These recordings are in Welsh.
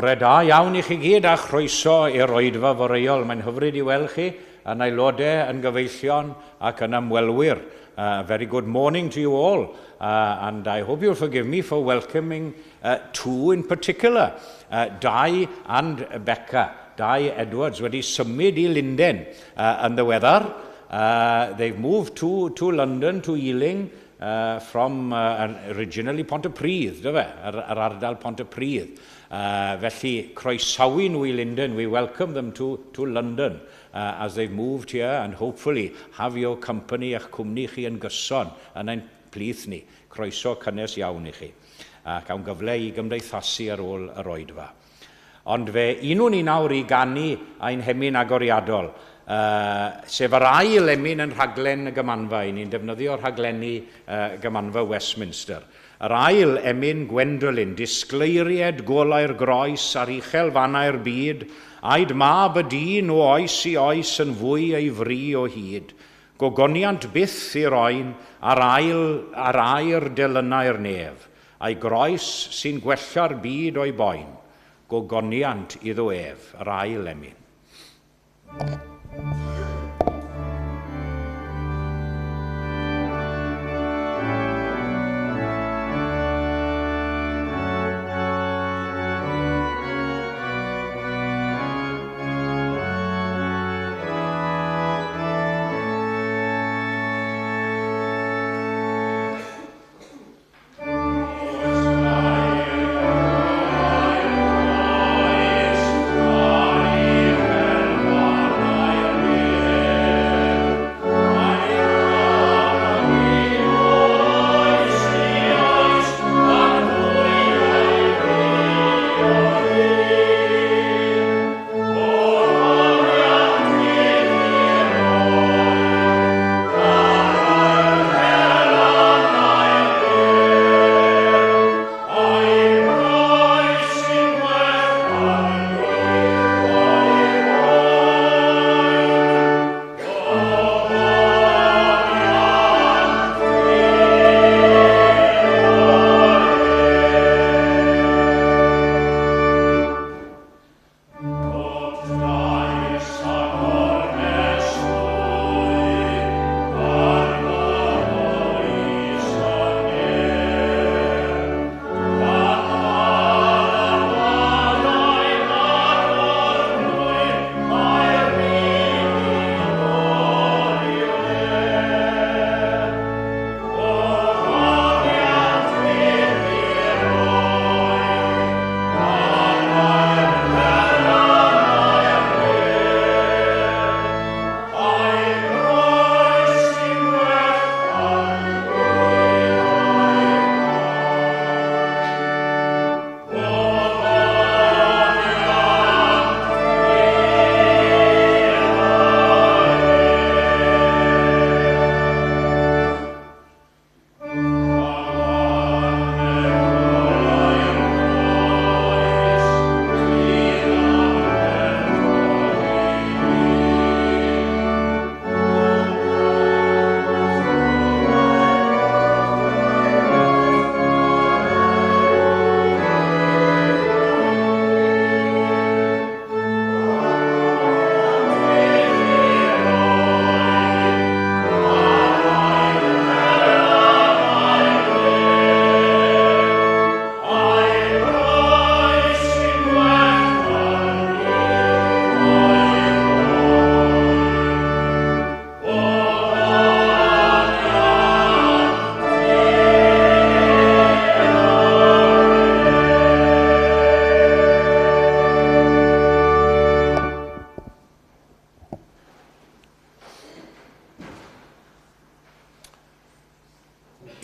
Bore da iawn I chi gyd a chroeso i'r oedfa foreol. Mae'n hyfryd I weld chi yn aelodau, yn gyfeillion ac yn ymwelwyr. Very good morning to you all, and I hope you'll forgive me for welcoming two in particular, Di and Becca. Di Edwards wedi symud I Linden yn ddiweddar. They've moved to London, to Ealing, from originally Pontypridd, yr ardal Pontypridd. Felly, croesawu nhw I Linden. We welcome them to London as they've moved here, and hopefully have your company a'ch cwmni chi yn gyson yn ein plith ni. Croeso cynnes iawn I chi. Ac awn gyfle I gymdeithasu ar ôl yr oedfa. Ond fe unwn ni nawr I ganu ein hemyn agoriadol, sef yr ail emyn yn rhaglen y gymanfa. Ni'n defnyddio'r rhaglenni gymanfa Westminster. Yr ail emyn Gwendolyn, disgleiried golau'r groes ar uchel fanau'r byd, aid mab y dyn o oes I oes yn fwy ei fri o hyd. Gogoniant byth i'r oen ar air delynau'r nef, a'i groes sy'n gwella'r byd o'i boen. Gogoniant iddo ef, yr ail emyn.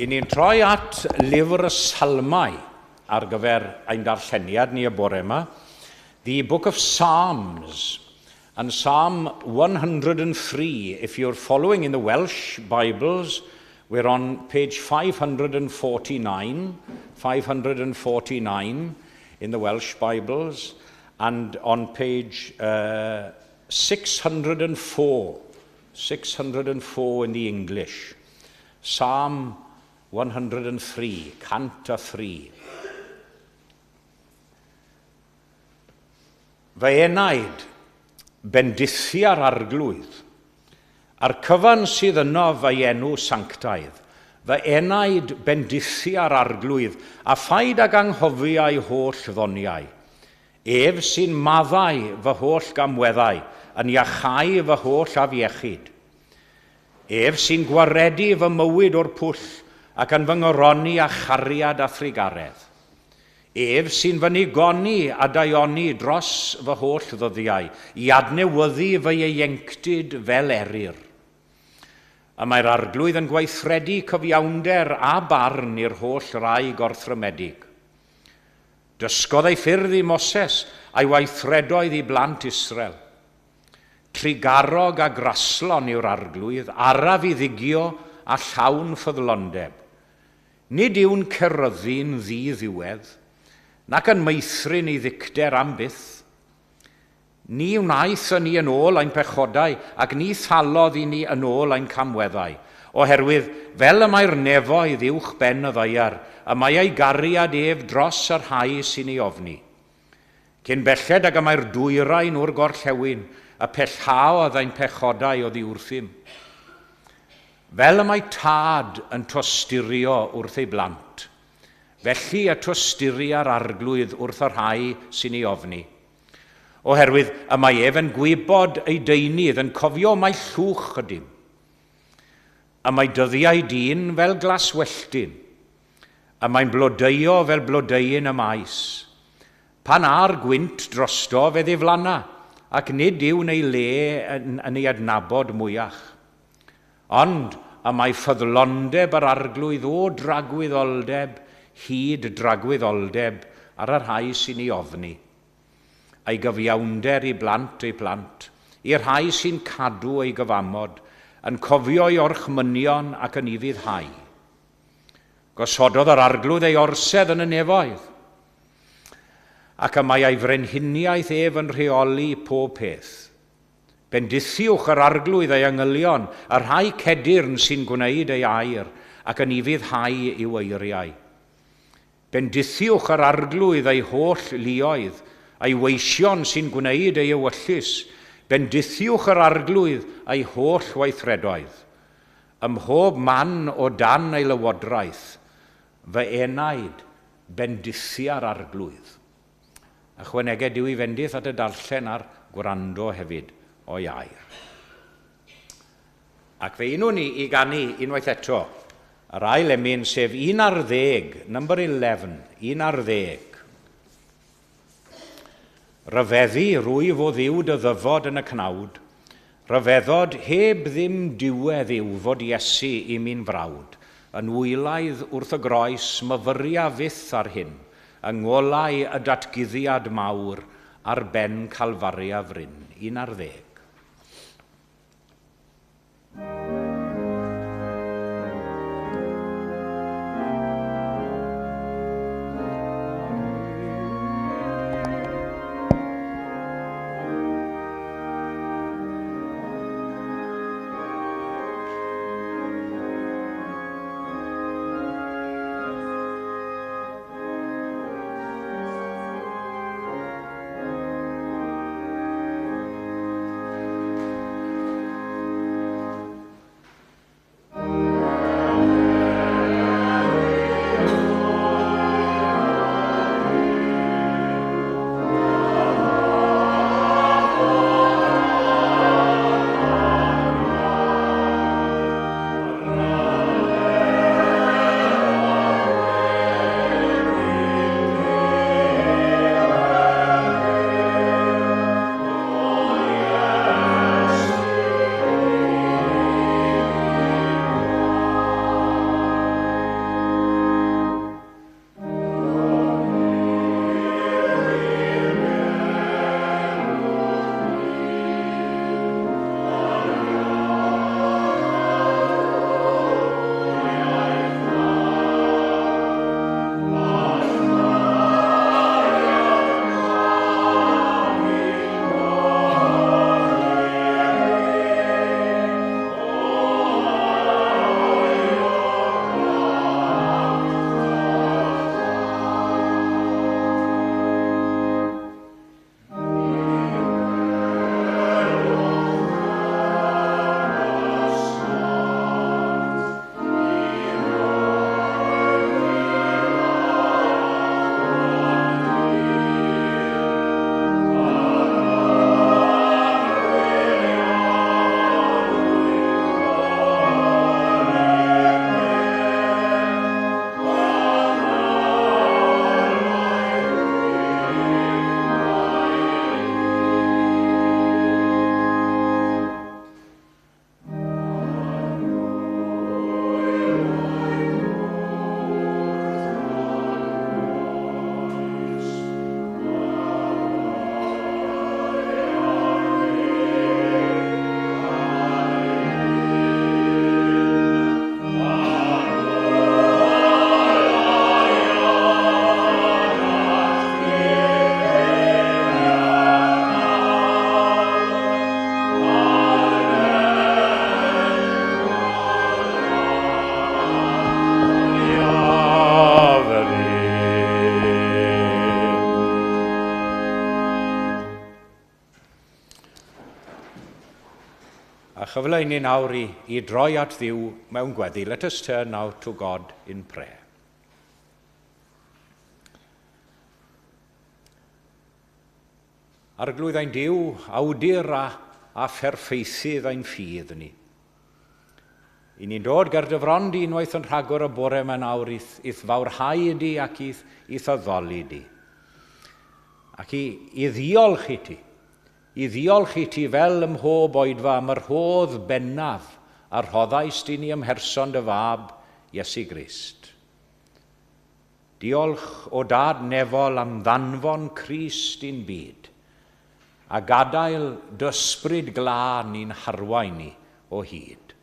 I ni'n troi at lyfr y Salmau ar gyfer ein darlleniad ni y bore yma. The Book of Psalms, and Psalm 103. If you're following in the Welsh Bibles, we're on page 549, 549 in the Welsh Bibles, and on page 604, 604 in the English. Psalm 103, Cant a 3. Fy enaid, bendithu ar arglwydd, a'r cyfan sydd yno fy enw sanctaidd. Fy enaid bendithu ar arglwydd, a phaid ag anghofio ei holl ddoniau. Ef sy'n maddau fy holl gamweddau, yn iachau fy holl afiechyd. Ef sy'n gwaredu fy mywyd o'r pwll, ac yn fy ngyroni a chariad a thrigaredd. Ef sy'n fy nigoni a daioni dros fy holl ddyddiau, i adnewyddu fy ieuenctid fel eryr. A mae'r arglwydd yn gweithredu cyfiawnder a barn i'r holl rai gorthrymedig. Dysgodd ei ffyrdd i Moses a'i weithredoedd i blant Israel. Trigarog a graslon yw'r arglwydd, araf i ddigio a llawn ffyddlondeb. Nid yw'n ceryddu'n ddi-ddiwedd, nac yn meithrin i ddicter am byth. Ni wnaeth yn ni yn ôl ein pechodau, ac ni thalodd i ni yn ôl ein camweddau, oherwydd fel y mae'r nefoedd uwch ben y ddaiar, a mae ei gariad ef dros yr hau sy'n ei ofni. Cyn belled ag y mae'r dwyrain o'r gorllewin, a pellhaodd ein pechodau o ddiwrthym. Fel y mae tad yn tosturio wrth ei blant, felly y tosturia'r arglwydd wrth yr hau sy'n ei ofni. Oherwydd y mae ef yn gwybod ei deunydd yn cofio mae llwch ydym. Y mae dyddiau dyn fel glas welltyn, a mae'n blodeio fel blodeuyn y maes. Pan ar gwynt drosto fe ddiflanna, ac nid yw'n ei le yn ei adnabod mwyach. Ond y mae ffyddlondeb yr arglwydd o dragwyddoldeb hyd dragwyddoldeb ar yr rhai sy'n ei ofni. A'i gyfiawnder i blant, i'r rhai sy'n cadw ei gyfamod, yn cofio ei orchmynion ac yn ei fyddhau. Gosododd yr arglwydd ei orsedd yn y nefoedd, ac y mae ei frenhiniaeth ef yn rheoli pob peth. Bendithiwch yr arglwydd ei angylion, y rhai cedyrn sy'n gwneud ei air, ac yn ei fyddhau i'w eiriau. Bendithiwch yr arglwydd ei holl luoedd, ei weision sy'n gwneud ei ewyllus. Bendithiwch yr arglwydd ei holl weithredoedd. Ym mhob man o dan ei lywodraeth, fy enaid bendithia'r arglwydd. Ychwaneged yw i fendith at y darllen a'r gwrando hefyd o'i air. Ac fe unwn ni i ganu unwaith eto, yr ail emyn sef 11, number 11, 11. Ryfeddu rwyf o ddiwd y ddyfod yn y cnawd, ryfeddod heb ddim diwedd yw fod Iesu i mi'n frawd, yn wylaidd wrth y groes myfyria fyth ar hyn, yng ngolau y datguddiad mawr ar ben Calfaria fryn. 11. Helo i ni nawr i droi at Dduw mewn gweddi. Let us turn now to God in prayer. Arglwydd ein Duw, awdur a pherffeithydd ein ffydd ni. I ni'n dod ger dyfron di unwaith yn rhagor y bore yma nawr i'th fawrhau di ac i'th addoli di. Ac i ddiolch i ti. I ddiolch i ti fel ym mhob oedfa am yr rhodd bennaf a rhoddais di ni ymherson dy fab, Iesu Grist. Diolch o dad nefol am ddanfon Crist i'n byd, a gadael dysbryd glân i'n harwain ni o hyd.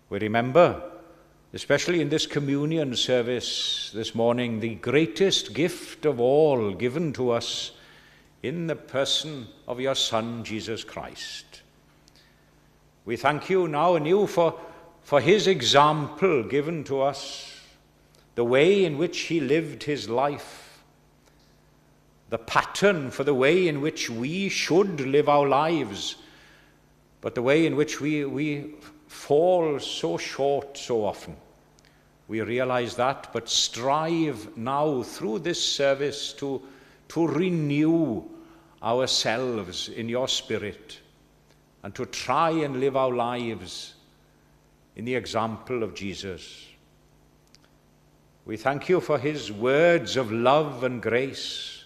We remember, especially in this communion service this morning, the greatest gift of all given to us in the person of your Son, Jesus Christ. We thank you now anew for his example given to us, the way in which he lived his life, the pattern for the way in which we should live our lives, but the way in which we fall so short so often. We realize that, but strive now through this service to renew ourselves in your Spirit and to try and live our lives in the example of Jesus. We thank you for his words of love and grace,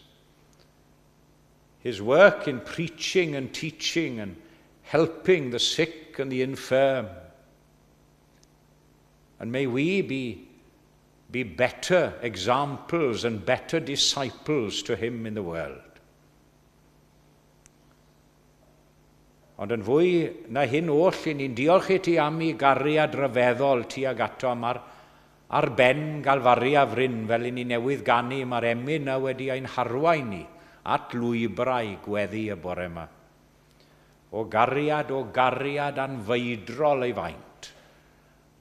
his work in preaching and teaching and helping the sick and the infirm. And may we be better examples and better disciples to him in the world. Ond yn fwy na hyn oll, ni'n diolch i ti am ei gariad ryfeddol ti ag ato am ar ben galfari a fryn fel i ni newydd ganu mae'r emyn a wedi ein harwain ni at lwybrau gweddi y bore yma. O gariad anfeidrol ei faint,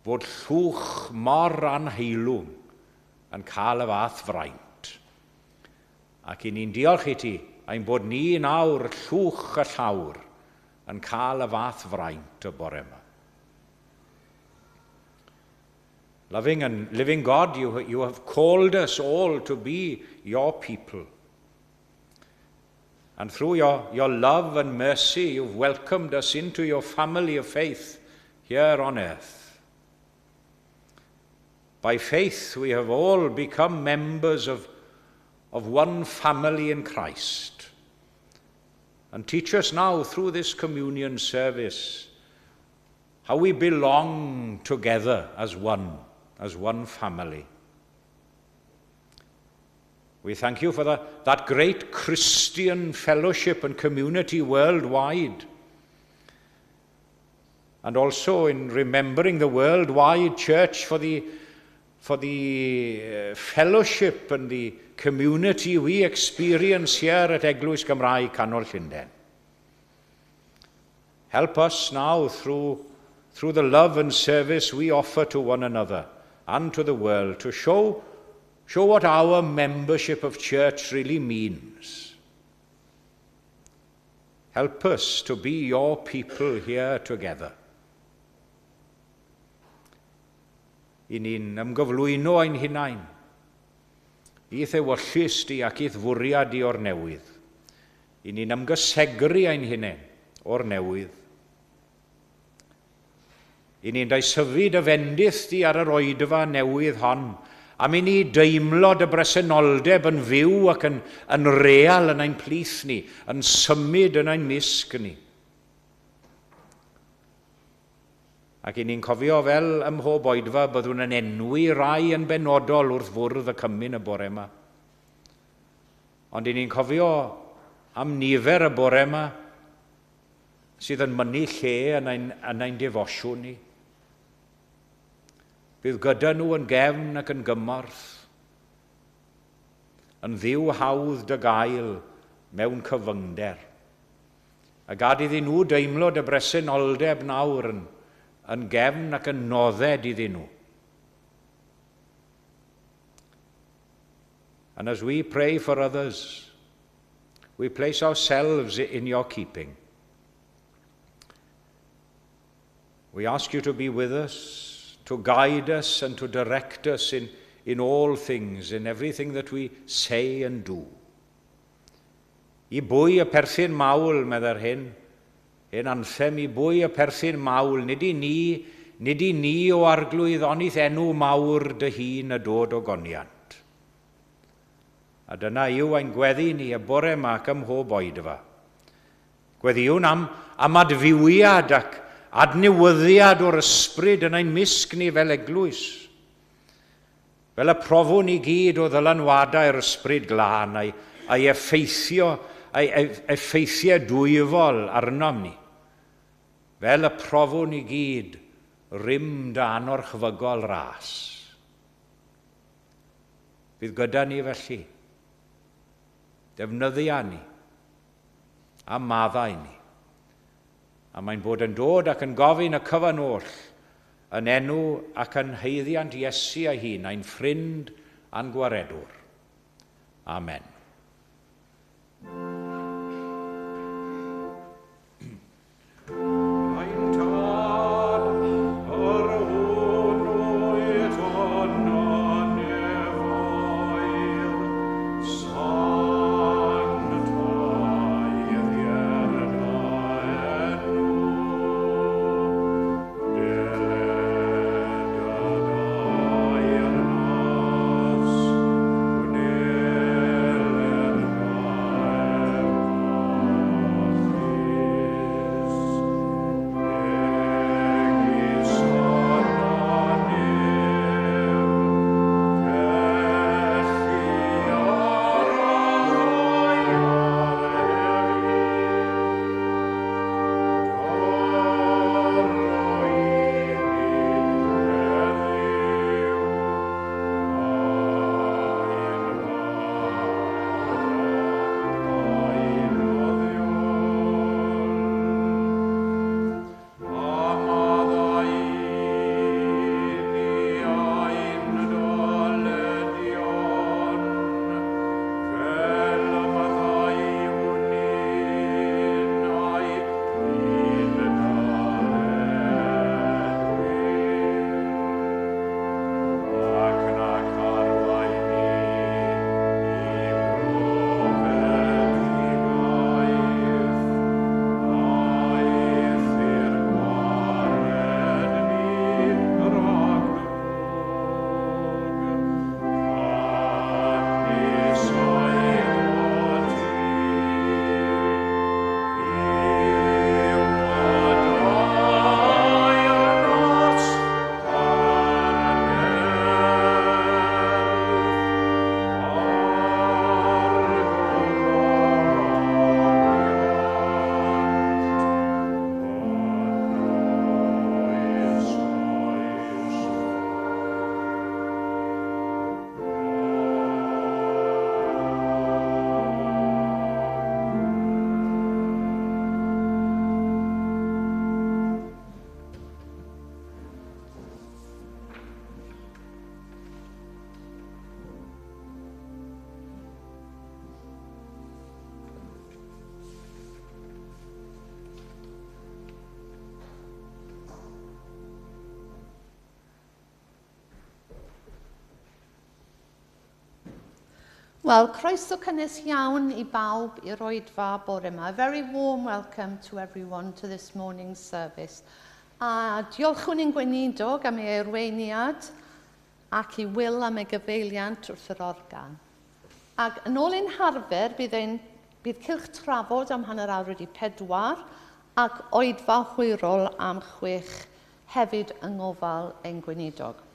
fod llwch mor anheilwng yn cael y fath fraint. Ac i ni'n diolch i ti ein bod ni nawr llwch y llawr yn cael y fath fraint y bore yma. Loving and living God, you have called us all to be your people. And through your love and mercy, you've welcomed us into your family of faith here on earth. By faith, we have all become members of one family in Christ. And teach us now through this communion service how we belong together as one family. We thank you for that great Christian fellowship and community worldwide. And also in remembering the worldwide church for the fellowship and the community we experience here at Eglwys Gymraeg Canol Llundain. Help us now through the love and service we offer to one another and to the world to show what our membership of church really means. Help us to be your people here together. I ni'n ymgyflwyno ein hunain, i'th ewyllus di ac i'th fwriad di o'r newydd. I ni'n ymgysegru ein hunain o'r newydd. I ni'n daisyfu dy fendith di ar yr oedfa newydd hon, a mi ni deimlo dy bresenoldeb yn fyw ac yn real yn ein plith ni, yn symud yn ein misg ni. Ac i ni'n cofio fel ym mhob oedfa byddwn yn enwi rai yn benodol wrth fwrdd y cymyn y bore yma. Ond i ni'n cofio am nifer y bore yma sydd yn mynnu lle yn ein defosiwn ni. Bydd gyda nhw yn gefn ac yn gymorth, yn ddiw hawdd dy gael mewn cyfyngder. A gad iddyn nhw deimlo dy bresenoldeb nawr yn gefn ac yn nodded iddyn nhw. And as we pray for others, we place ourselves in your keeping. We ask you to be with us, to guide us and to direct us in all things, in everything that we say and do. I bwy y perthyn mawl, medda'r hyn anthem, I bwy y perthyn mawl, nid i ni o arglwydd onydd enw mawr dy hun y dod o goniant. A dyna yw ein gweddi ni y bore yma ac ym mhob oedfa. Gweddiwn am adfywiad ac adnewyddiad o'r ysbryd yn ein misg ni fel eglwys. Fel y profwn i gyd o ddylanwadau'r ysbryd glân a'i effeithiau dwyfol arnom ni. Fel y profwn i gyd rym da anorchfygol ras. Bydd gyda ni felly, defnyddia ni a maddau ni. A mae'n bod yn dod ac yn gofyn y cyfan oll yn enw ac yn heiddiant Iesu ei hun, ein ffrind a'n gwaredwr. Amen. Wel, croeso cynnes iawn I bawb i'r oedfa bore yma. A very warm welcome to everyone to this morning's service. A diolchwn i'n gweinidog am ei arweiniad ac I Will am ei gyfeiliant wrth yr organ. Ac yn ôl ein harfer, bydd cylch trafod am hanner awr wedi 4 ac oedfa hwyrol am 6 hefyd yng ngofal ein gweinidog.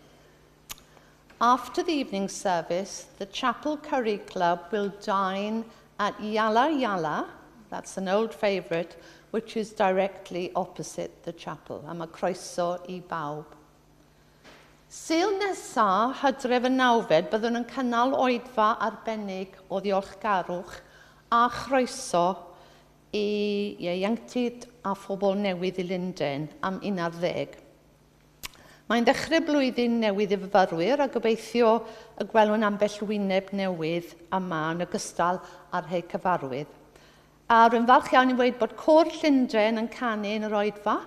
After the evening service, the Chapel Curry Club will dine at Yala Yala, that's an old favourite, which is directly opposite the chapel. A mae croeso I bawb. Sul nesa, Hydref y 9, byddwn yn cynnal oedfa arbennig o ddiolchgarwch a chroeso I ieuenctid a phobl newydd I Lundain am 11. Mae'n dechrau blwyddyn newydd I fyfyrwyr a gobeithio y gwelwn ambell wyneb newydd yma yn ogystal â'r rhai cyfarwydd. A rwy'n falch iawn I ddweud bod Côr Llundain yn canu yn yr oedfa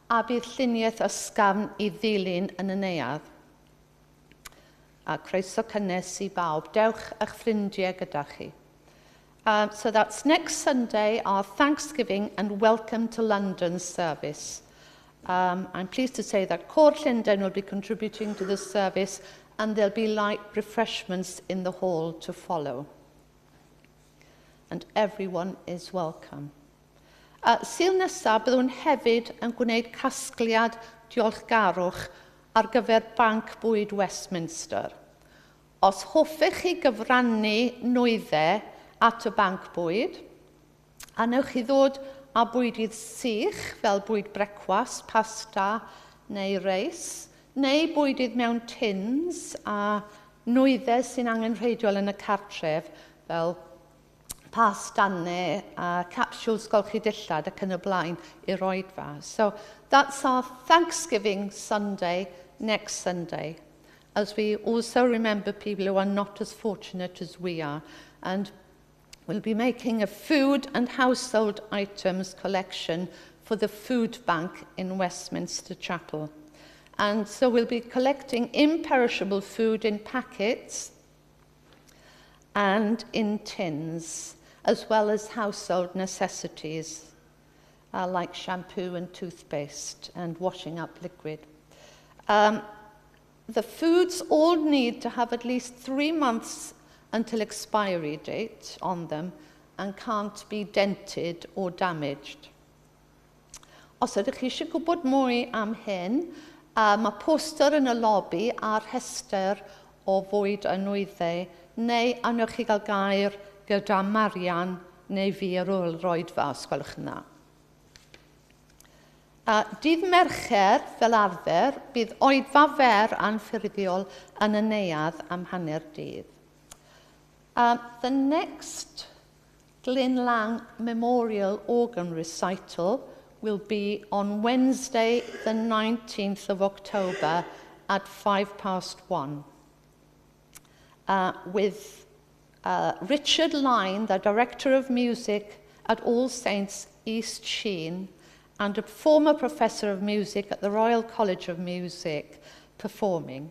a bydd lluniaeth ysgafn I ddilyn yn y neuadd. A croeso cynnes I bawb. Dewch eich ffrindiau gyda chi. So that's next Sunday, our Thanksgiving and Welcome to London service. I'm pleased to say that Cwr Llundain will be contributing to this service, and there'll be light refreshments in the hall to follow. And everyone is welcome. Sul nesaf, byddwn hefyd yn gwneud casgliad diolchgarwch ar gyfer Banc Bwyd Westminster. Os hoffech chi gyfrannu nwyddau at y Banc Bwyd, anewch chi ddod a bwydydd sych fel bwyd brecwast, pasta neu reis, neu bwydydd mewn tins a nwyddau sy'n angenrheidiol yn y cartref fel pastannau a capsules golchi dillad ac yn y blaen i'r roedfa. So that's our Thanksgiving Sunday, next Sunday, as we also remember people who are not as fortunate as we are. And we'll be making a food and household items collection for the food bank in Westminster Chapel. And so we'll be collecting imperishable food in packets and in tins, as well as household necessities like shampoo and toothpaste and washing up liquid. The foods all need to have at least 3 months until expiry date on them and can't be dented or damaged. Os ydych chi eisiau gwybod mwy am hyn, mae poster yn y lobby a'r rhestr o fwyd a nwyddau, neu anwch chi gael gair gyda Marian neu fi ar ôl roedfa, os gwelwch yn dda. Dydd Mercher, fel arfer, bydd oedfa fer anffurfiol yn y neuadd am hanner dydd. The next Glyn Lang Memorial Organ Recital will be on Wednesday, the 19th of October at 1:05, with Richard Lyne, the Director of Music at All Saints East Sheen, and a former Professor of Music at the Royal College of Music performing.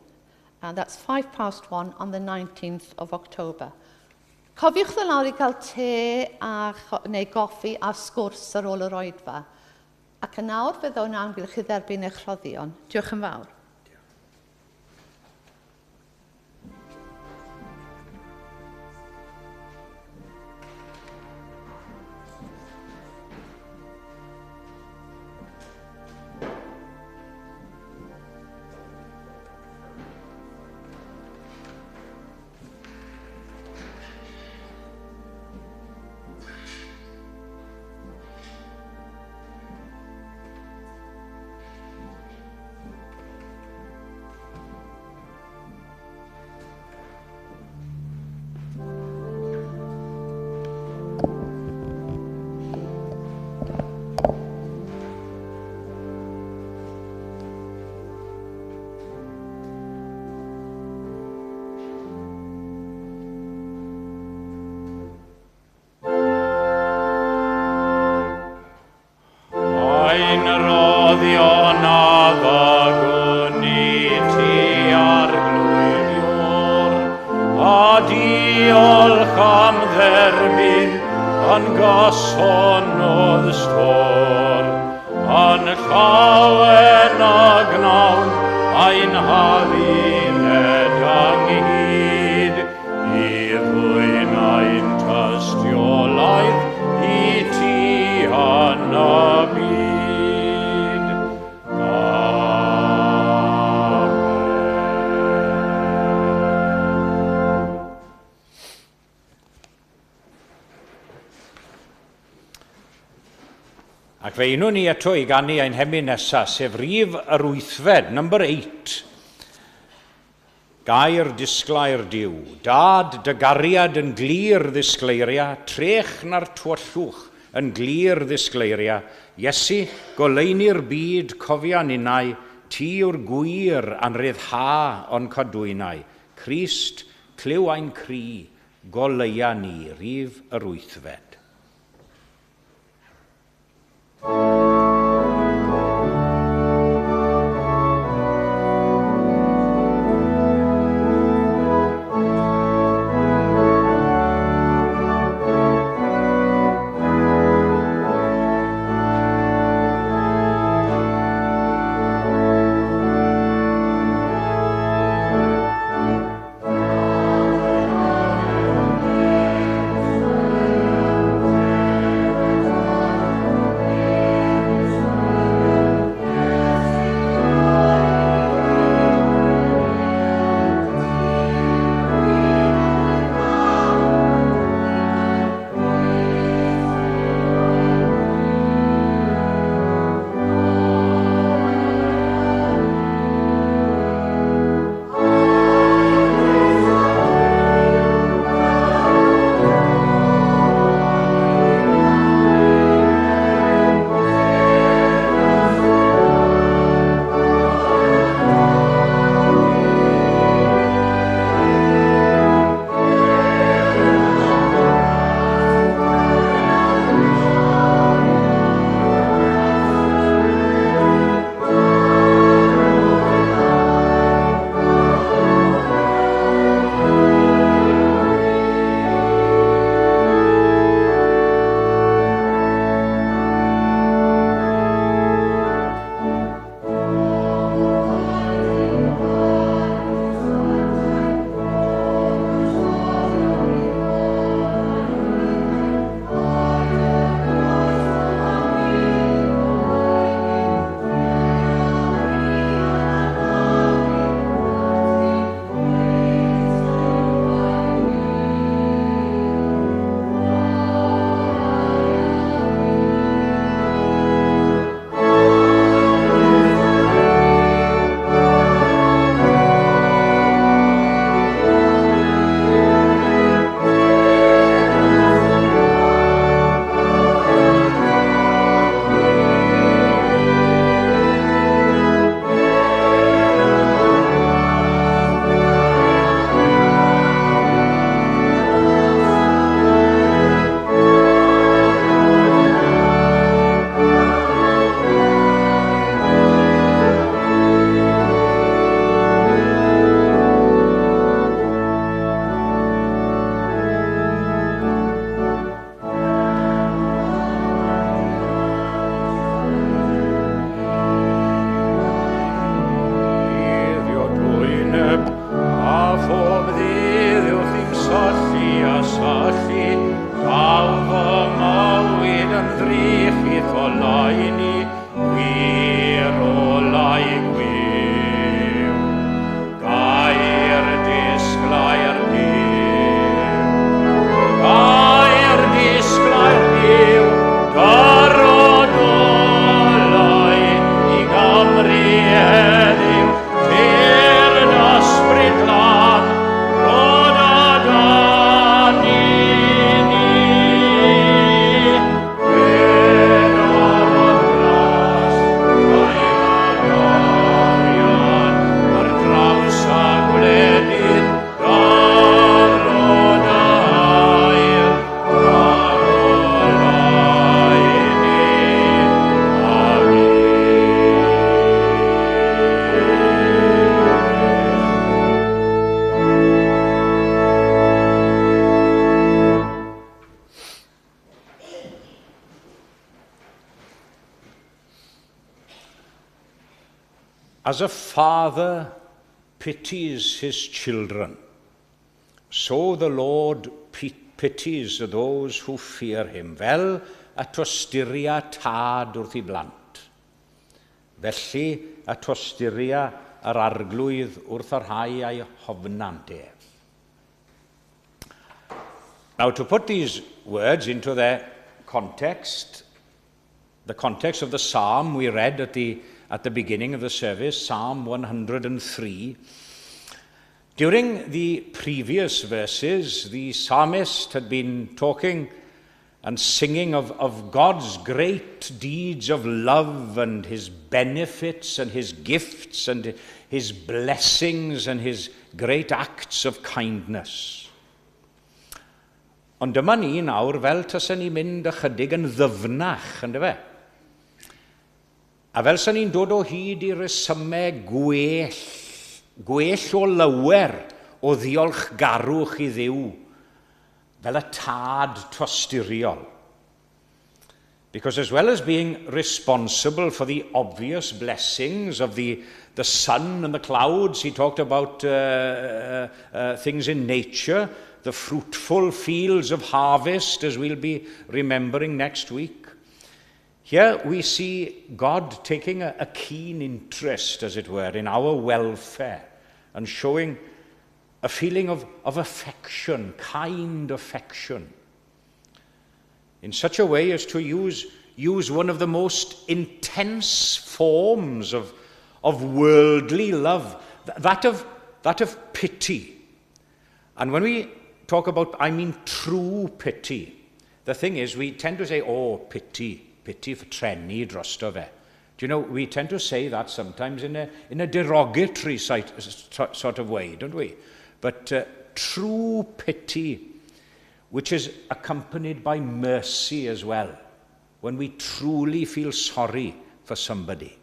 And that's 1:05 on the 19th of October. Cofiwch ddod lawr I gael te neu goffi a sgwrs ar ôl yr oedfa. Ac yn nawr fydd o'n amgylch chi dderbyn eich rhoddion. Diolch yn fawr. Ac fe unwn ni eto I gannu ein hemyn nesaf, sef rif yr 8, number 8. Gair disglair diw, dad dy gariad yn glir ddisgleiria, trech na'r twyllwch yn glir ddisgleiria, Iesu, goleini'r byd cofian unau, ti yw'r gwir anryddha o'n codwynau, Crist, cliw ein cri, goleia ni, rif yr 8. As a father pities his children, so the Lord pities those who fear him. Fel a tostyria tad wrth I blant. Felly a tostyria yr arglwydd wrth yr rhai a'i hofnant ef. Now, to put these words into their context, the context of the psalm we read at the beginning of the service, Psalm 103, during the previous verses, the psalmist had been talking and singing of God's great deeds of love and his benefits and his gifts and his blessings and his great acts of kindness. Ond dyma ni nawr fel tasen ni mynd ychydig yn ddyfnach, ynddo fe? A fel sa'n ni'n dod o hyd i resymau gwell o lawer o ddiolchgarwch I Dduw, fel y tad tosturiol. Because as well as being responsible for the obvious blessings of the sun and the clouds, he talked about things in nature, the fruitful fields of harvest, as we'll be remembering next week. Here we see God taking a keen interest, as it were, in our welfare and showing a feeling of affection, kind affection, in such a way as to use one of the most intense forms of worldly love, that of pity. And when we talk about, I mean true pity, the thing is, we tend to say, oh, pity for trenni drosto fe. Do you know, we tend to say that sometimes in a derogatory sort of way, don't we? But true pity, which is accompanied by mercy as well, when we truly feel sorry for somebody.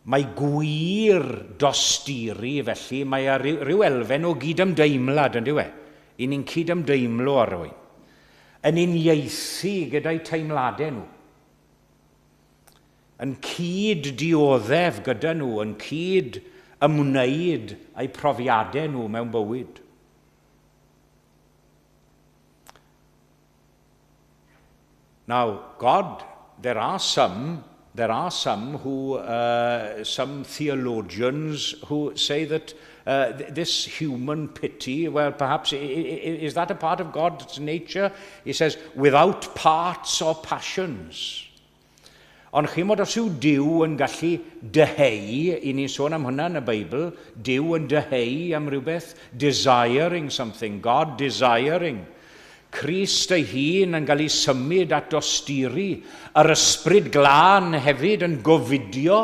Mae gwir dosturi felly, mae ryw elfen o gydymdeimlad, yn diwe? I ni'n cydymdeimlo ar rywun. Yn uniaethu gyda'i teimladau nhw. Yn cyd dioddef gyda nhw, yn cyd ymwneud a'u profiadau nhw mewn bywyd. Now, God, there are some who, some theologians who say that this human pity, well, perhaps, is that a part of God's nature? He says, without parts or passions. Ond chi mod os yw Duw yn gallu dyheu, I ni'n sôn am hwnna yn y Beibl, Duw yn dyheu am rhywbeth, desiring something, God desiring. Crist ei hun yn cael ei symud at dosturi, yr ysbryd glân hefyd yn gofidio.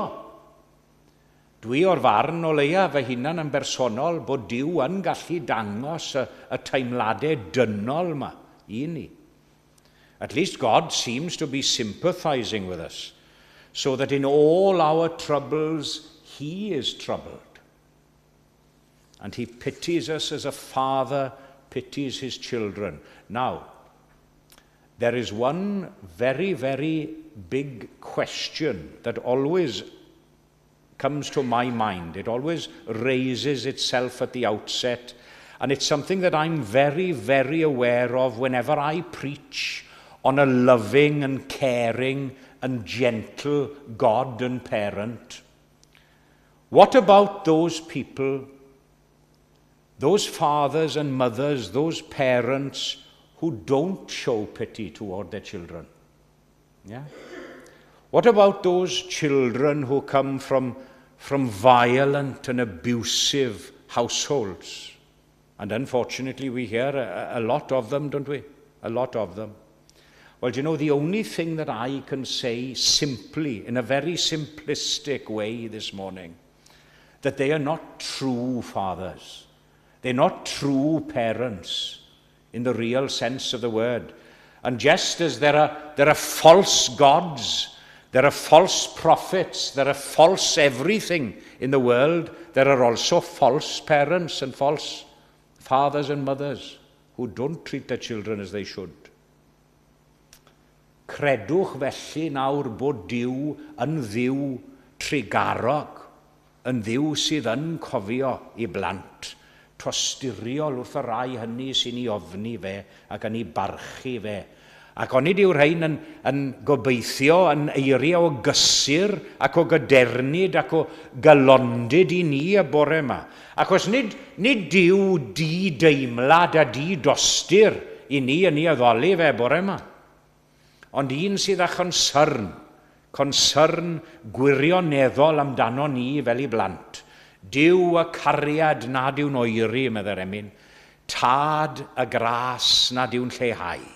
Dwi o'r farn o leia fy hunan yn bersonol bod Duw yn gallu dangos y teimladau dynol yma I ni. At least God seems to be sympathizing with us, so that in all our troubles, He is troubled. And He pities us as a father pities his children. Now, there is one very, very big question that always comes to my mind. It always raises itself at the outset, and it's something that I'm very, very aware of whenever I preach on a loving and caring and gentle God and parent. What about those people, those fathers and mothers, those parents who don't show pity toward their children? Yeah? What about those children who come from violent and abusive households? And unfortunately, we hear a lot of them, don't we? A lot of them. Well, do you know, the only thing that I can say simply, in a very simplistic way this morning, that they are not true fathers. They're not true parents in the real sense of the word. And just as there are false gods, there are false prophets, there are false everything in the world, there are also false parents and false fathers and mothers who don't treat their children as they should. Credwch felly nawr bod Duw yn ddiw trigarog, yn ddiw sydd yn cofio I blant, tosturiol wrth y rai hynny sy'n I ofni fe ac yn I barchu fe. Ac onid yw'r rhain yn gobeithio yn eiriau o gysur ac o gydernid ac o galondid I ni y bore yma. Ac os nid diw di-deimlad a di-dostur I ni yn ei addoli fe bore yma, ond un sydd â concern gwirioneddol amdano ni fel I blant. Diw y cariad nad yw'n oeri, medda'r emyn. Tad y gras nad yw'n lleihau.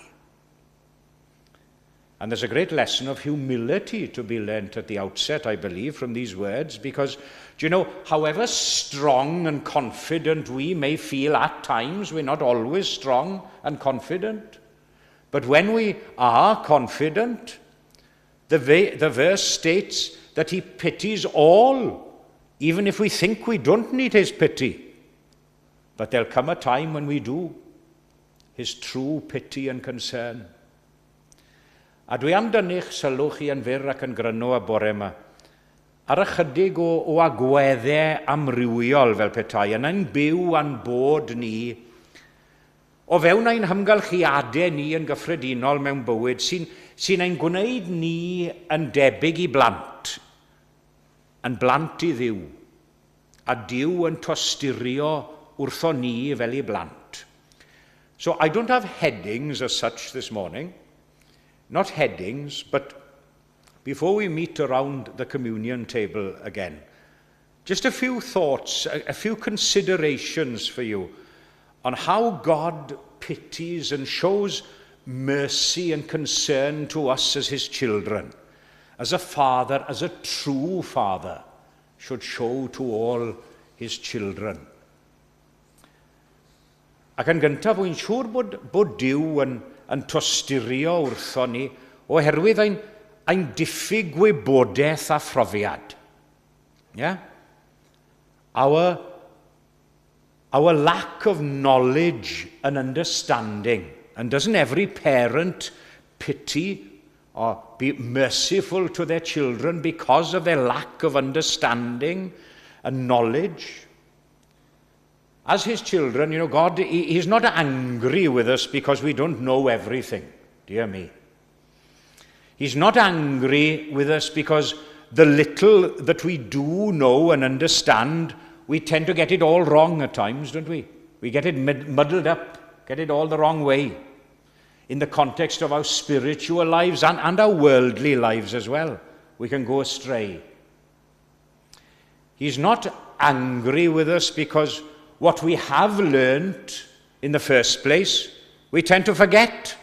And there's a great lesson of humility to be learnt at the outset, I believe, from these words, because, do you know, however strong and confident we may feel at times, we're not always strong and confident. But when we are confident, the verse states that He pities all, even if we think we don't need His pity. But there'll come a time when we do, His true pity and concern. A dwi am dynnu'ch sylw chi yn fyr ac yn gryno y bore yma ar ychydig o agweddau amrywiol fel petai yn ein byw a'n bod ni o fewn ein hymgylchiadau ni yn gyffredinol mewn bywyd sy'n ein gwneud ni yn debyg I blant I ddiw a diw yn tosturio wrtho ni fel I blant. So I don't have headings as such this morning. Not headings, but before we meet around the communion table again, just a few thoughts, a few considerations for you on how God pities and shows mercy and concern to us as His children, as a father, as a true father, should show to all His children. Ac yn gyntaf, wy'n siŵr bod Duw yn tosturio wrtho ni oherwydd ein diffyg gwybodaeth a phrofiad. Yeah? Our lack of knowledge and understanding. And doesn't every parent pity or be merciful to their children because of their lack of understanding and knowledge? As His children, you know, God, He's not angry with us because we don't know everything. Dear me. He's not angry with us because the little that we do know and understand, we tend to get it all wrong at times, don't we? We get it muddled up, get it all the wrong way in the context of our spiritual lives and our worldly lives as well. We can go astray. He's not angry with us because what we have learnt in the first place, we tend to forget.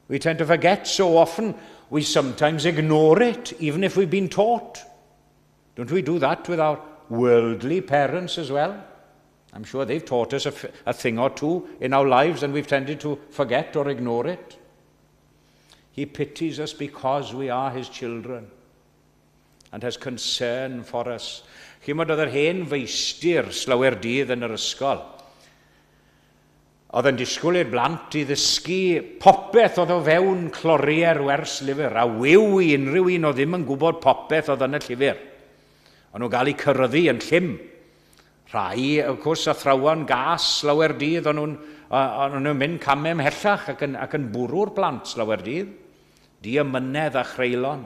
We tend to forget so often. We sometimes ignore it, even if we've been taught. Don't we do that with our worldly parents as well? I'm sure they've taught us a thing or two in our lives and we've tended to forget or ignore it. He pities us because we are His children and has concern for us. Chymod oedd yr hen feistir slawer dydd yn yr ysgol. Oedd yn disgwyl i'r blant I ddysgu popeth oedd o fewn cloriau'r wers lyfr, a wyw I unrhyw un o ddim yn gwybod popeth oedd yn y llyfr. Ond nhw gael eu cyrraeddu yn llym. Rhai, of course, athrawon gas slawer dydd, ond nhw'n mynd camau ymhellach ac yn bwrw'r plant slawer dydd. Diamynedd a chreulon.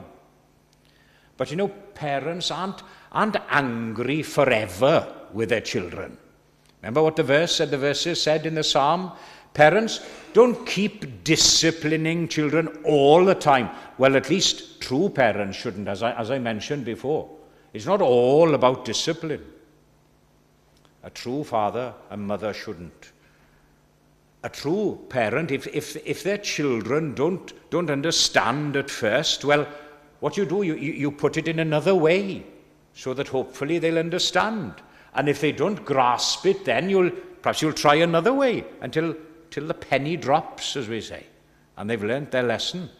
But you know, parents aren't angry forever with their children. Remember what the verses said in the psalm? Parents, don't keep disciplining children all the time. Well, at least true parents shouldn't, as I mentioned before. It's not all about discipline. A true father and mother shouldn't. A true parent, if their children don't understand at first, well, what you do, you put it in another way, so that hopefully they'll understand. And if they don't grasp it, then perhaps you'll try another way until the penny drops, as we say, and they've learnt their lesson.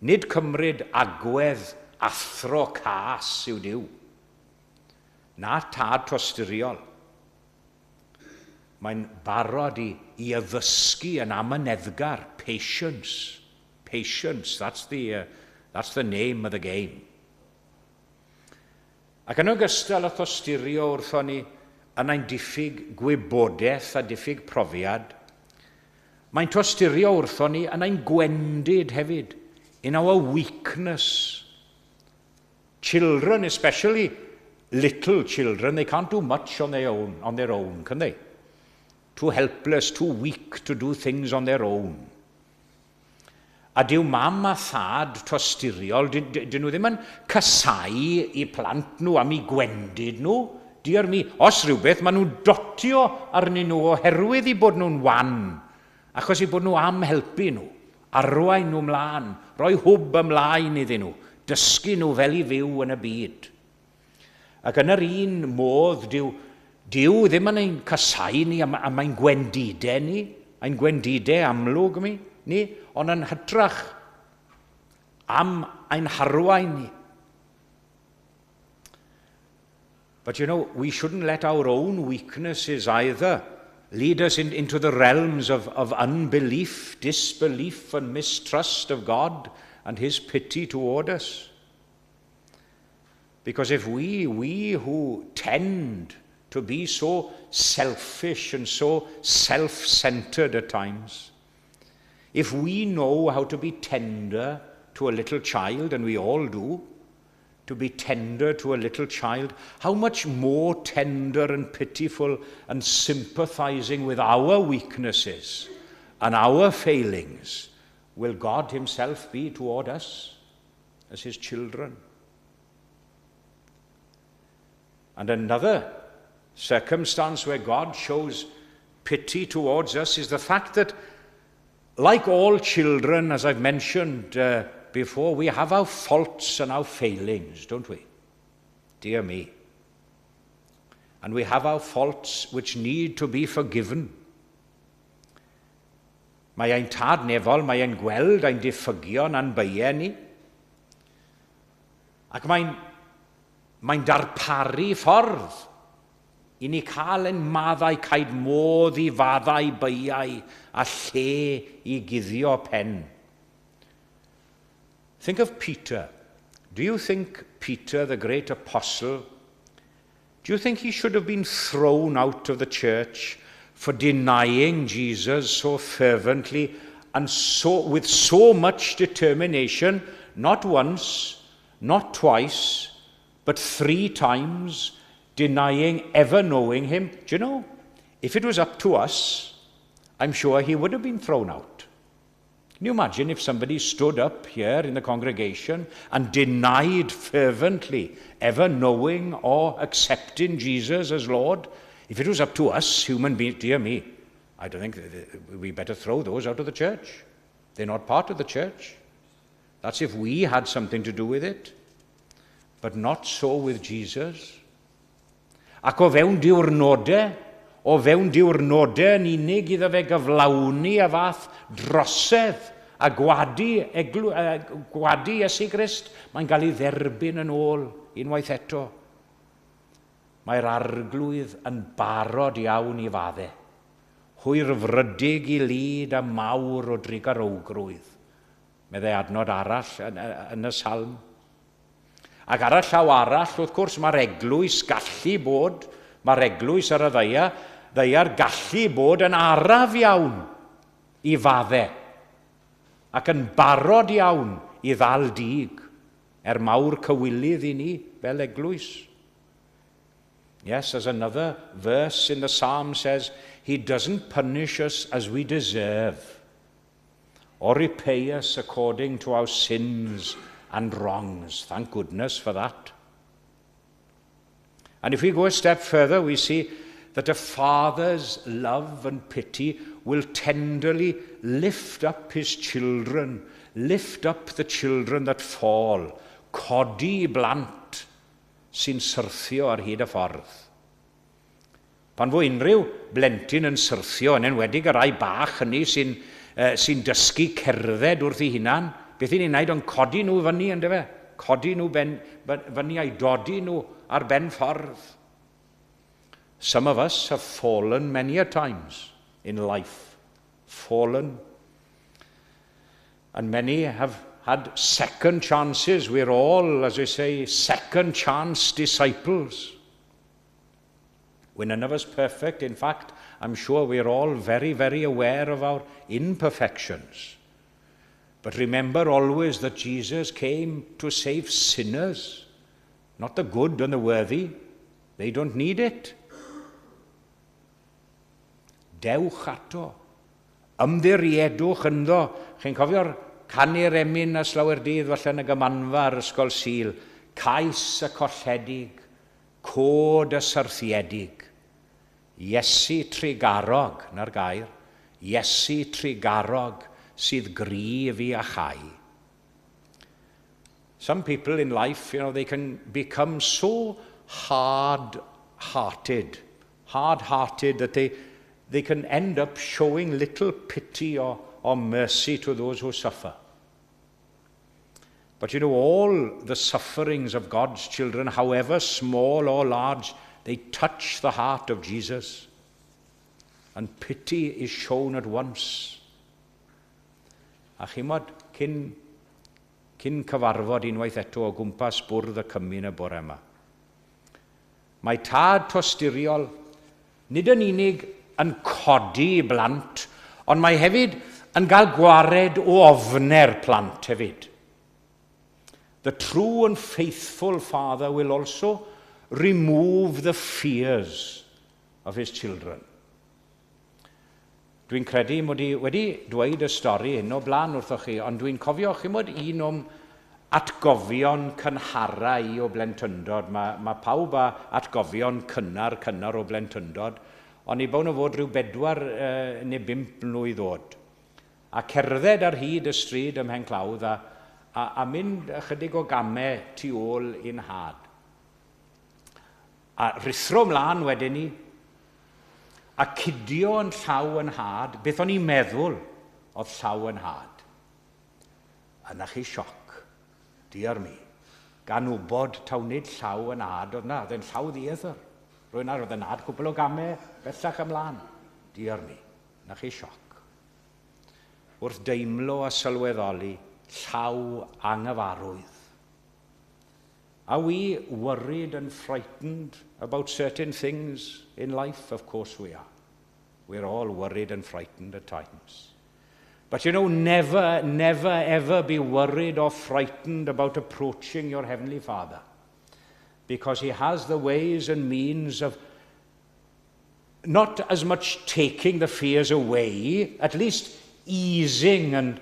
Nid cymryd agwedd athro cas yw Duw. Na tad tosturiol. Mae'n barod I addysgu yn amyneddgar, patience. Patience, that's the name of the game. Ac yn ogystal â thostyrio wrthon ni yn ein diffyg gwybodaeth a diffyg profiad, mae'n tostyrio wrthon ni yn ein gwendid hefyd, in our weakness. Children, especially little children, they can't do much on their own, can they? Too helpless, too weak to do things on their own. A dyw mam a thad tosturiol, dyn nhw ddim yn casau i plant nhw am eu gwendid nhw. Dear me, os rhywbeth, maen nhw'n dotio arnyn nhw oherwydd i bod nhw'n wan, achos i bod nhw am helpu nhw, arwain nhw mlaen, rhoi hwb ymlaen iddyn nhw, dysgu nhw fel i fyw yn y byd. Ac yn yr un modd, Dyw ddim yn ein casau ni am ein gwendidau ni, ein gwendidau amlwg ni, ond yn hytrach am ein harwain ni. But you know, we shouldn't let our own weaknesses either lead us into the realms of unbelief, disbelief, and mistrust of God and his pity toward us. Because if we who tend to be so selfish and so self-centered at times, if we know how to be tender to a little child, and we all do, to be tender to a little child, how much more tender and pitiful and sympathizing with our weaknesses and our failings will God himself be toward us as his children. And another circumstance where God shows pity towards us is the fact that, like all children, as I've mentioned before, we have our faults and our failings, don't we? Dear me. And we have our faults which need to be forgiven. Mae ein tad nefol, mae ein gweld ein diffygion a'n beiau ni. Ac mae'n darparu ffordd i ni cael ein maddau caid modd i faddau beiau a lle i guddio pen. Think of Peter. Do you think Peter, the great apostle, do you think he should have been thrown out of the church for denying Jesus so fervently and with so much determination, not once, not twice, but 3 times, denying ever knowing him? Do you know, if it was up to us, I'm sure he would have been thrown out. Can you imagine if somebody stood up here in the congregation and denied fervently ever knowing or accepting Jesus as Lord? If it was up to us, human beings, dear me, I don't think we better throw those out of the church. They're not part of the church. That's if we had something to do with it. But not so with Jesus. Ac o fewn diwrnodau yn unig iddo fe gyflawni a fath drosedd a gwadu Iesu Grist, mae'n cael ei dderbyn yn ôl unwaith eto. Mae'r arglwydd yn barod iawn i faddau. Hwyr frydig i lyd a mawr o drigarowgrwydd. Meddai adnod arall yn y salm. Ac ar y llaw arall, wrth gwrs, mae'r eglwys gallu bod, mae'r eglwys ar y ddeiar gallu bod yn araf iawn i faddau ac yn barod iawn i ddal dig, mawr cywilydd i ni fel eglwys. Yes, as another verse in the psalm says, he doesn't punish us as we deserve or repay us according to our sins and wrongs. Thank goodness for that. And if we go a step further, we see that a father's love and pity will tenderly lift up his children, lift up the children that fall, codi blant sy'n syrthio ar hyd y ffordd. Pan fo unrhyw blentyn yn syrthio, yn enwedig y rai bach hynny sy'n dysgu cerdded wrth ei hunan, beth i'n wneud ond codi nhw fyny, ynddo fe? Codi nhw fyny a'i dodi nhw ar ben ffordd. Some of us have fallen many a times in life. Fallen. And many have had second chances. We're all, as we say, second chance disciples. We're none of us perfect. In fact, I'm sure we're all very, very aware of our imperfections. But remember always that Jesus came to save sinners, not the good and the worthy. They don't need it. Dewch ato. Ymddiriedwch ynddo. Chi'n cofio'r canu'r emyn a slawerdydd falle yn y gymanfa ar ysgol Sul. Cais y colledig, cod y syrthiedig. Iesu trigarog, na'r gair. Iesu trigarog sydd gryf i a chai. Some people in life, they can become so hard-hearted that they can end up showing little pity or mercy to those who suffer. But all the sufferings of God's children, however small or large, they touch the heart of Jesus. And pity is shown at once. A chymod, cyn cyfarfod unwaith eto o gwmpas bwrdd y cymyn y bore yma. Mae tad tosturiol nid yn unig yn codi blant, ond mae hefyd yn cael gwared o ofner plant hefyd. The true and faithful father will also remove the fears of his children. Dwi'n credu mod I wedi dweud y stori hyn o blaen wrthoch chi, ond dwi'n cofio chymod un o'n atgofion cynhara I o blentyndod. Mae pawb â atgofion cynnar o blentyndod, ond I bawn o fod rhyw 4 neu 5 mlwydd oed. A cerdded ar hyd y stryd ym Mhenllawdd a mynd ychydig o gamau tu ôl i'n had. A rithro mlaen wedyn ni, a cydio yn llaw yn had, beth o'n i'n meddwl oedd llaw yn had. A na chi sioc, diar mi, gan wybod taw nid llaw yn had oedd na, oedd e'n llaw ddiethyr. Rwy'n ar oedd yn had cwbl o gamau bellach ymlaen. Diar mi, na chi sioc. Wrth deimlo a sylweddoli, llaw anghyfarwydd. Are we worried and frightened about certain things in life? Of course we are. We're all worried and frightened at times. But never, never, ever be worried or frightened about approaching your Heavenly Father, because He has the ways and means of not as much taking the fears away, at least easing and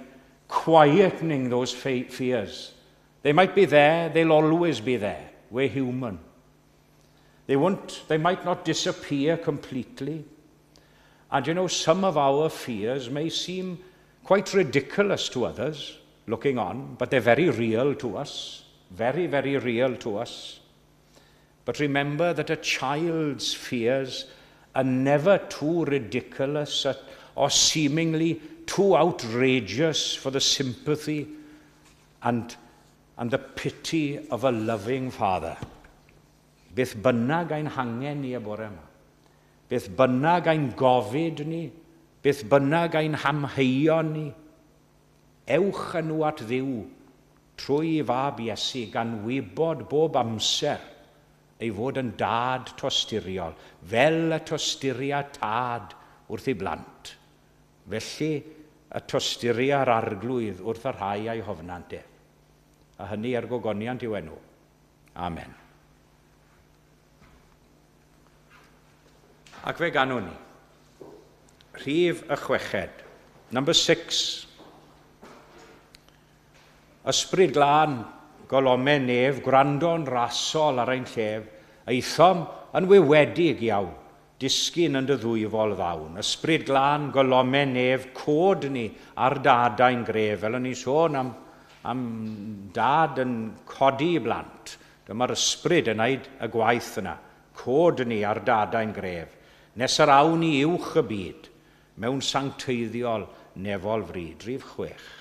quietening those fears. They might be there, they'll always be there. We're human. They might not disappear completely. And some of our fears may seem quite ridiculous to others, looking on, but they're very real to us. Very, very real to us. But remember that a child's fears are never too ridiculous or seemingly too outrageous for the sympathy and the pity of a loving father. Beth bynnag ein hangen ni y bore yma. Beth bynnag ein gofid ni, beth bynnag ein hamheuon ni, ewch â nhw at Dduw trwy fab Iesu gan wybod bob amser ei fod yn dad tosturiol, fel y tosturia tad wrth ei blant. Felly y tosturia'r arglwydd wrth y rhai a'i hofnant ef. A hynny ar gogoniant i'w enw. Amen. Ac fe ganwn ni. Rhif y 6. Number 6. Ysbryd glân, golomau nef, gwrando'n rasol ar ein llef, eithom yn wywedig iawn, disgyn yn dy ddwyfol ddawn. Ysbryd glân, golomau nef, cod ni ar dadau'n gref, fel o'n i sôn am dad yn codi I blant. Dyma'r ysbryd yn neud y gwaith yna. Cod ni ar dadau'n gref. Nes yr awn I uwch y byd, mewn sancteiddiol nefol fryd. Rhif 6.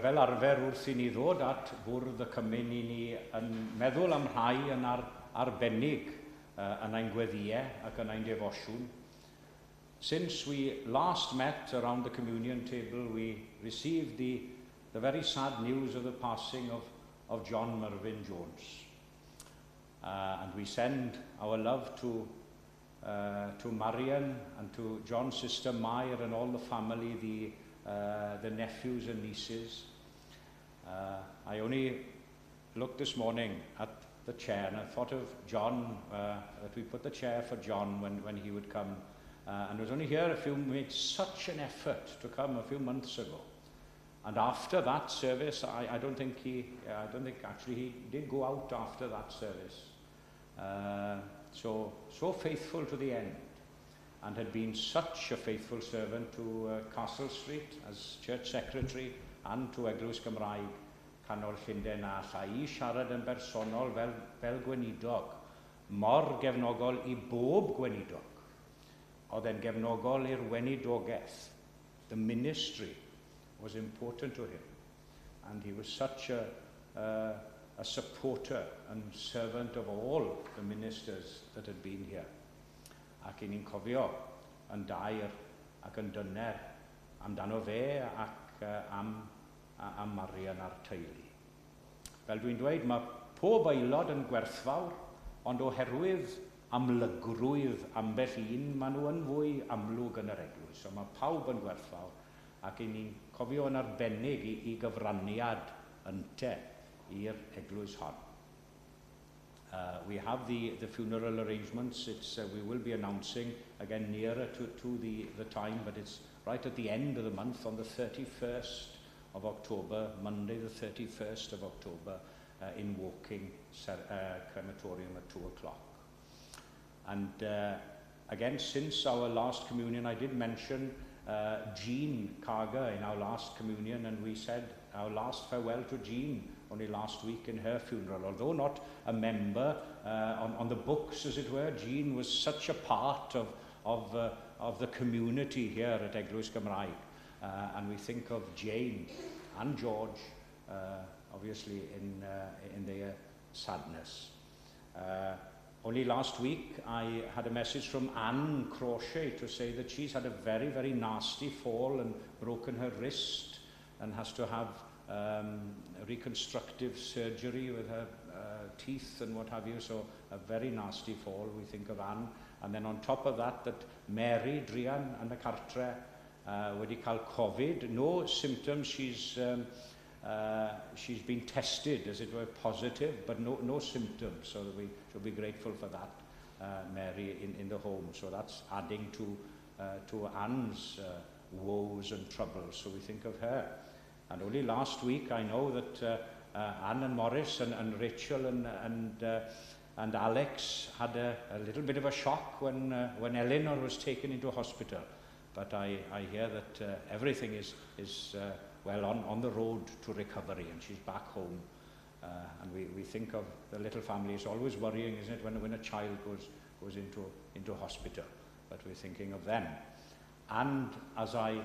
fel arfer wrth i ni ddod at bwrdd y cymun i ni yn meddwl am rhai yn arbennig yn ein gweddiau ac yn ein defosiwn. Since we last met around the communion table, we received the very sad news of the passing of John Mervyn Jones. And we send our love to Marian and to John's sister Mair and all the family, the nephews and nieces. I only looked this morning at the chair and I thought of John, that we put the chair for John when he would come. And was only here made such an effort to come a few months ago. And after that service, I don't think actually he did go out after that service. So faithful to the end, and had been such a faithful servant to Castle Street as church secretary and to Eglwys Gymraeg, Canol Llundain a Llai, siarad yn bersonol fel gweinidog, mor gefnogol I bob gweinidog. Oedd e'n gefnogol i'r weinidogaeth. The ministry was important to him, and he was such a supporter and servant of all the ministers that had been here. Ac I ni'n cofio yn dair ac yn dyner amdano fe ac am Marian a'r teulu. Fel dwi'n dweud, mae pob aelod yn gwerthfawr, ond oherwydd amlygrwydd ambell un, maen nhw yn fwy amlwg yn yr eglwys. So mae pawb yn gwerthfawr, ac I ni'n cofio yn arbennig I gyfraniad ynte i'r eglwys hon. We have the funeral arrangements. We will be announcing again nearer to the time, but it's right at the end of the month on the 31st of October, Monday the 31st of October, in Woking crematorium at 2 o'clock. And again, since our last communion, I did mention Jean Carger in our last communion, and we said our last farewell to Jean only last week in her funeral. Although not a member on the books, as it were, Jean was such a part of the community here at Eglwys Gymraeg. And we think of Jane and George, obviously, in their sadness. Only last week, I had a message from Anne Crochet to say that she's had a very, very nasty fall and broken her wrist and has to have reconstructive surgery with her teeth and what have you, so a very nasty fall, we think of Anne. And then on top of that, Mary, Drian, and the cartre wedi cael COVID. No symptoms, she's been tested, as it were, positive, but no symptoms, so that we should be grateful for that, Mary, in the home. So that's adding to Anne's woes and troubles, so we think of her. And only last week, I know that Anne and Morris and Rachel and Alex had a little bit of a shock when Eleanor was taken into hospital. But I hear that everything is well on the road to recovery, and she's back home. And we think of the little family. It's always worrying, isn't it, when a child goes into hospital. But we're thinking of them. And as I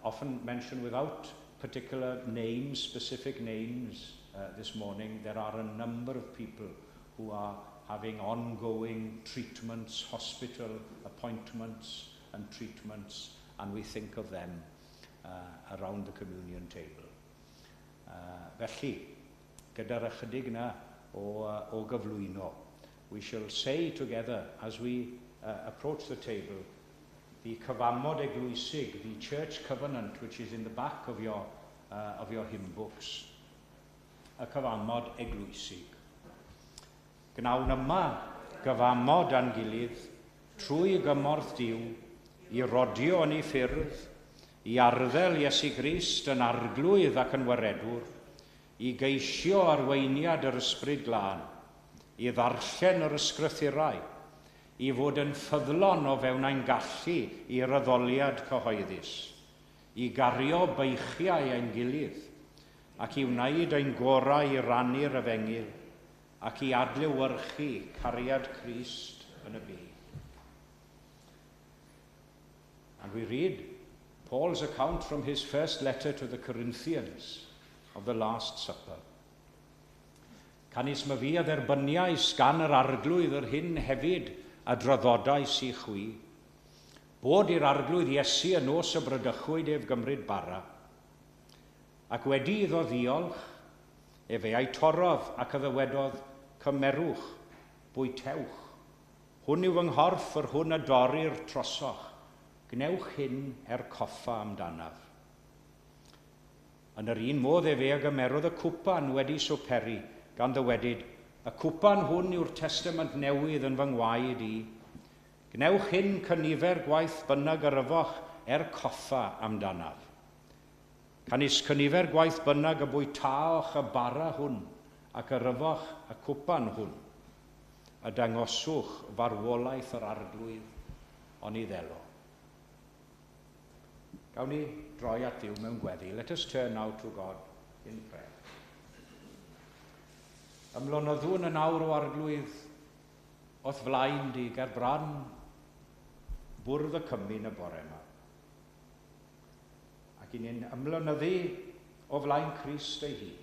often mention, without particular names, specific names this morning, there are a number of people who are having ongoing treatments, hospital appointments and treatments, and we think of them around the communion table. Felly, gyda'r ychydig na o gyflwyno, we shall say together as we approach the table the cyfamod eglwysig, the church covenant, which is in the back of your hymn books. Y cyfamod eglwysig. Gnawn yma gyfamod a'n gilydd trwy gymorth Duw I rodio yn ei ffyrdd, I arddel Iesu Grist yn arglwydd ac yn waredwr, I geisio arweiniad yr ysbryd glân, I ddarllen yr ysgrythurau, I fod yn ffyddlon o fewn ein gallu i'r addoliad cyhoeddus, I gario beichiau ein gilydd, ac I wneud ein gorau I rannu'r efengyl, ac I adlewyrchu cariad Crist yn y byd. And we read Paul's account from his first letter to the Corinthians of the Last Supper. Canis ma fi a dderbyniais gan yr arglwydd yr hyn hefyd a draddodais i chwi, bod i'r arglwydd Iesu yn nos y brydychwyd ef gymryd bara, ac wedi iddo ddiolch, efe ei torodd ac y ddywedodd, cymerwch, bwytewch, hwn yw fy nghorff yr hwn a dorri'r trosoch, gnewch hyn coffa amdanaf. Yn yr un modd efe a gymerodd y cwpan wedi swperi, gan ddywedyd, y cwpan hwn yw'r testament newydd yn fy ngwaed i. Gnewch hyn cynifer gwaith bynnag yrfoch coffa amdanaf. Canis cynifer gwaith bynnag y bwytaoch y bara hwn ac yrfoch y cwpan hwn, a dangoswch farwolaeth yr arglwydd ond I ddelo. Gawn ni droi at Dduw mewn gweddi. Let us turn now to God in prayer. Ymlonoddwn yn awr o arglwydd o'th flaen di ger bran bwrdd y cymyn y bore yma. Ac i ni'n ymlonyddu o flaen Crist ei hun.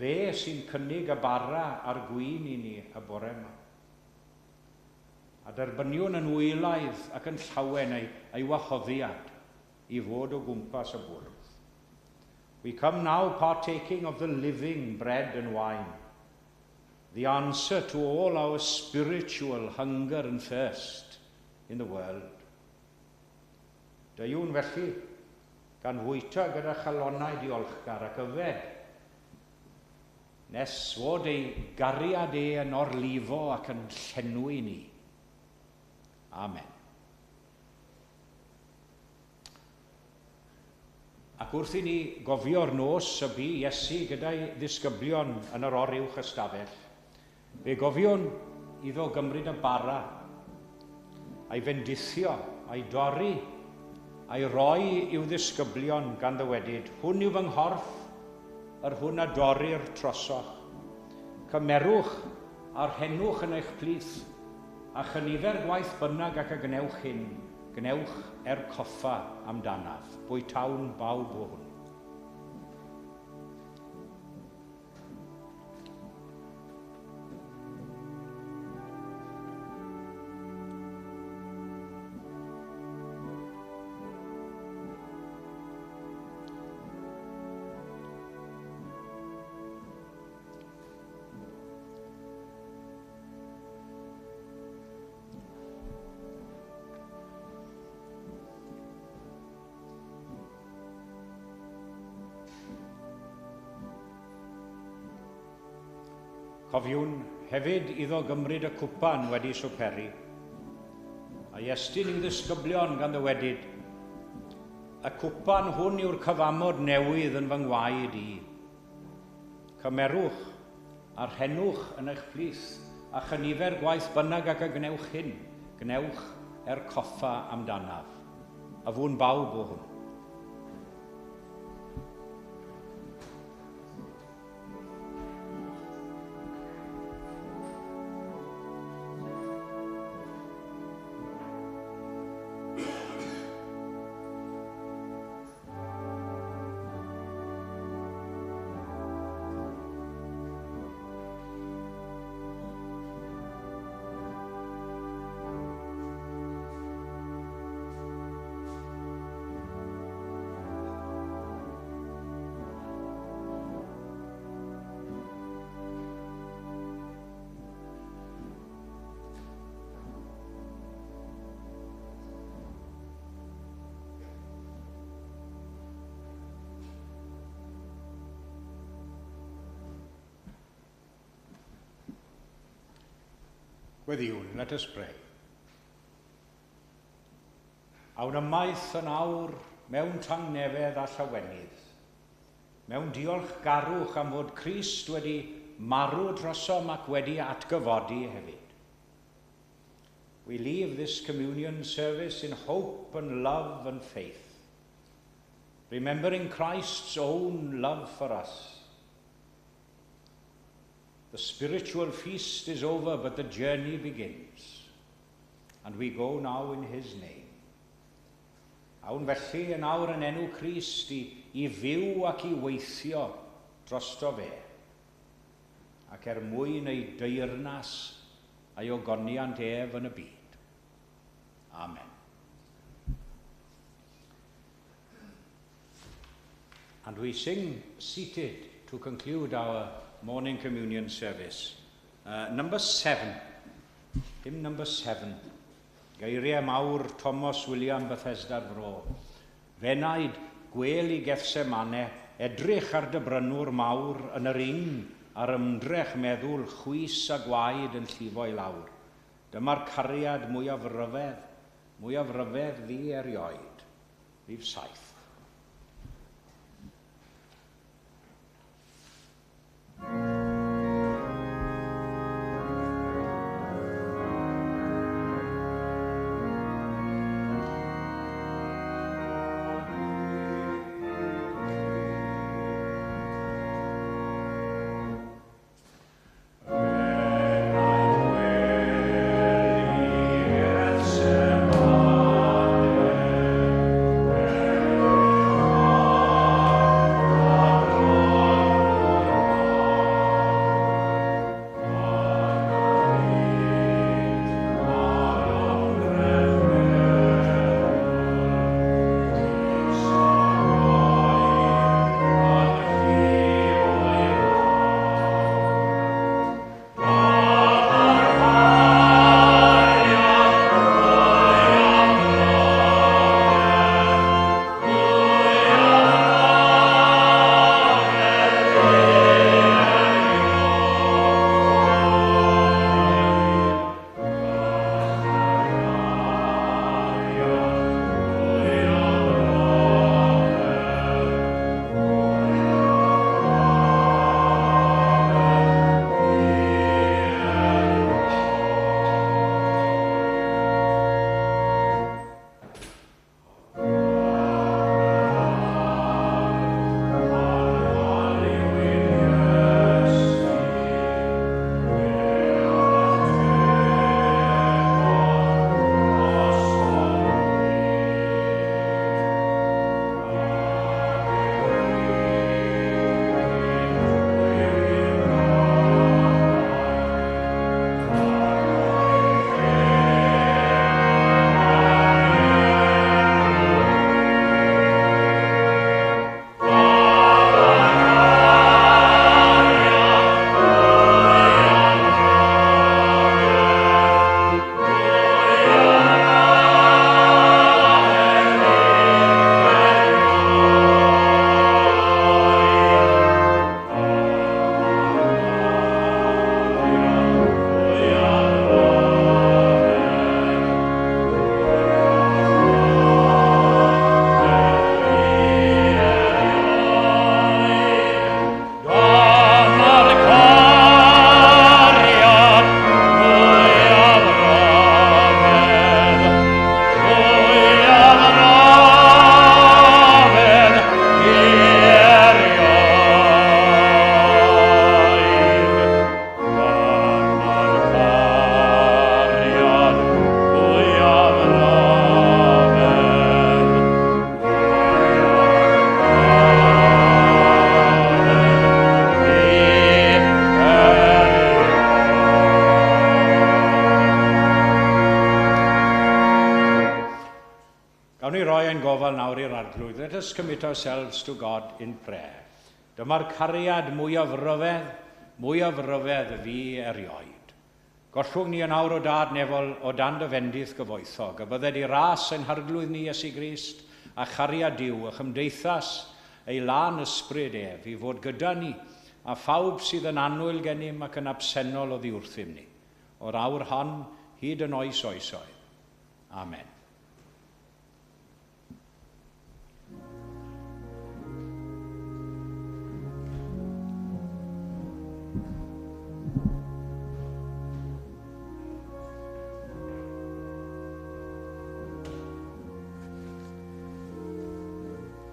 Fe sy'n cynnig y bara a'r gwyn I ni y bore yma. A derbyniwn yn wylaidd ac yn llawen ei wahoddiad I fod o gwmpas y bwrdd. We come now partaking of the living bread and wine, the answer to all our spiritual hunger and thirst in the world. Deiwn felly gan fwyta gyda chalonnau diolchgar ac yfed, nes fod ei gariad yn orlifo ac yn llenwi ni. Amen. Ac wrth I ni gofio'r nos y bu Iesu gyda'i ddisgyblion yn yr oruwch ystafell, fe gofiwn iddo gymryd y bara, a'i fendithio, a'i dorri, a'i roi i'w ddisgyblion gan ddywedyd, hwn yw fy nghorff, yr hwn a dorri'r trosoch. Cymerwch a'r henwch yn eich plith, a chynifer gwaith bynnag ac y gnewch hyn, gnewch coffa amdanaf, bwytawn bawb o hwn. Cofiwn hefyd iddo gymryd y cwpan wedi swperi, a estyn i'w ddisgyblion gan ddywedyd, y cwpan hwn yw'r cyfamod newydd yn fy ngwaed I. Cymerwch a'r henwch yn eich plith, a chynifer gwaith bynnag ac y gnewch hyn, gnewch coffa amdanaf, a fwn bawb o hwn. Gweddiwn, let us pray. Awn ymaith yn awr mewn tangnefedd a llawenydd, mewn diolch garwch am fod Crist wedi marw drosom ac wedi atgyfodi hefyd. We leave this communion service in hope and love and faith, remembering Christ's own love for us. The spiritual feast is over, but the journey begins, and we go now in his name. Awn felly yn awr yn enw Crist i fyw ac i weithio drosto fe, ac mwyn ei deyrnas a'i ogoniant ef yn y byd. Amen. And we sing seated to conclude our morning communion service. Number 7, hymn number 7. Geiriau mawr Thomas William Bethesda'r Fro. Fenaid gwel i Gethsemane, edrych ar dy brynwr mawr yn yr un ar ymdrech meddwl chwys a gwaed yn llifo i lawr. Dyma'r cariad mwyaf ryfedd ddi erioed. Rhif 7. Let us commit ourselves to God in prayer. Dyma'r cariad mwyaf ryfedd y fi erioed. Gollwng ni yn awr o dad nefol o dan dy fendith gyfoethog, a bydded i ras ein harglwydd ni Iesu Grist a chariad Duw a chymdeithas ei lan ysbryd ef i fod gyda ni a phawb sydd yn annwyl gennym ac yn absennol o ddiwrthym ni. O'r awr hon hyd yn oes oesoedd. Amen.